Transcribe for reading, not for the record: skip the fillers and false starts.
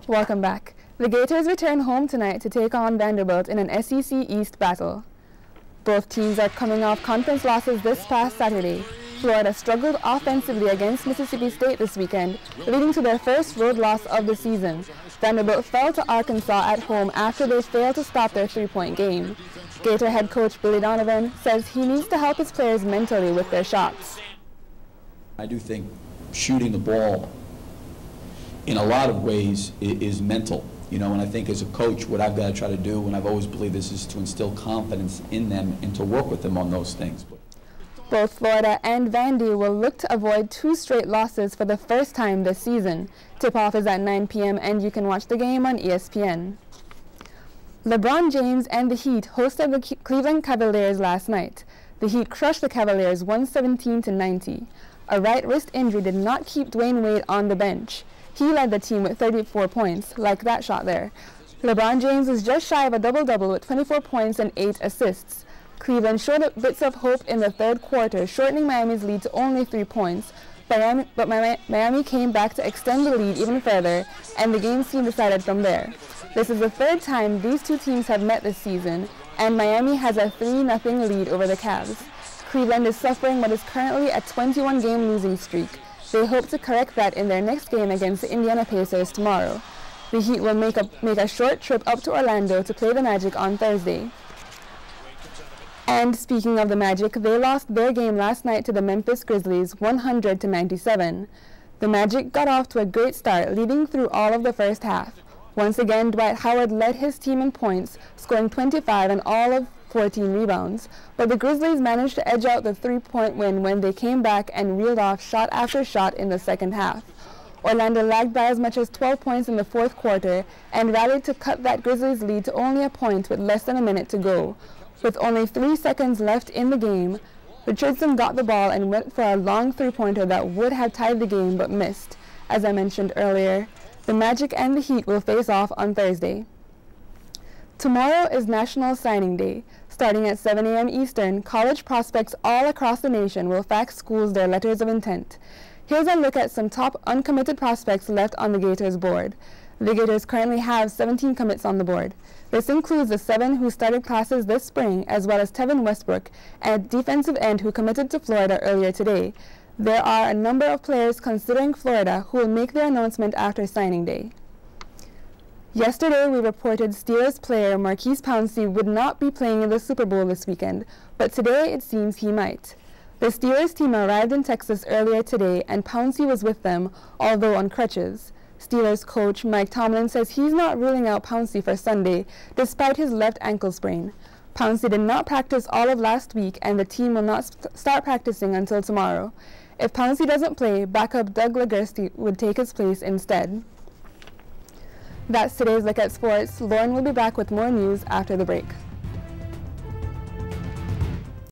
Welcome back. The Gators return home tonight to take on Vanderbilt in an SEC East battle. Both teams are coming off conference losses this past Saturday. Florida struggled offensively against Mississippi State this weekend, leading to their first road loss of the season. Vanderbilt fell to Arkansas at home after they failed to stop their three-point game. Gator head coach Billy Donovan says he needs to help his players mentally with their shots. I do think shooting the ball in a lot of ways is mental, you know, and I think as a coach what I've got to try to do, and I've always believed this, is to instill confidence in them and to work with them on those things. Both Florida and Vandy will look to avoid 2 straight losses for the first time this season. Tip-off is at 9 p.m. and you can watch the game on ESPN. LeBron James and the Heat hosted the Cleveland Cavaliers last night. The Heat crushed the Cavaliers 117-90. A right wrist injury did not keep Dwayne Wade on the bench. He led the team with 34 points, like that shot there. LeBron James was just shy of a double-double with 24 points and 8 assists. Cleveland showed bits of hope in the third quarter, shortening Miami's lead to only 3 points. But Miami came back to extend the lead even further, and the game seemed decided from there. This is the third time these two teams have met this season, and Miami has a 3-0 lead over the Cavs. Cleveland is suffering what is currently a 21-game losing streak. They hope to correct that in their next game against the Indiana Pacers tomorrow. The Heat will make a short trip up to Orlando to play the Magic on Thursday. And speaking of the Magic, they lost their game last night to the Memphis Grizzlies 100-97. The Magic got off to a great start, leading through all of the first half. Once again, Dwight Howard led his team in points, scoring 25 and all of 14 rebounds, but the Grizzlies managed to edge out the 3-point win when they came back and reeled off shot after shot in the second half. Orlando lagged by as much as 12 points in the fourth quarter and rallied to cut that Grizzlies lead to only a point with less than a minute to go. With only 3 seconds left in the game, Richardson got the ball and went for a long three-pointer that would have tied the game but missed. As I mentioned earlier, the Magic and the Heat will face off on Thursday. Tomorrow is National Signing Day. Starting at 7 a.m. Eastern, college prospects all across the nation will fax schools their letters of intent. Here's a look at some top uncommitted prospects left on the Gators board. The Gators currently have 17 commits on the board. This includes the 7 who started classes this spring, as well as Tevin Westbrook, a defensive end who committed to Florida earlier today. There are a number of players considering Florida who will make their announcement after signing day. Yesterday, we reported Steelers player Marquise Pouncey would not be playing in the Super Bowl this weekend, but today it seems he might. The Steelers team arrived in Texas earlier today, and Pouncey was with them, although on crutches. Steelers coach Mike Tomlin says he's not ruling out Pouncey for Sunday, despite his left ankle sprain. Pouncey did not practice all of last week, and the team will not start practicing until tomorrow. If Pouncey doesn't play, backup Doug Legersti would take his place instead. That's today's Look at Sports. Lauren will be back with more news after the break.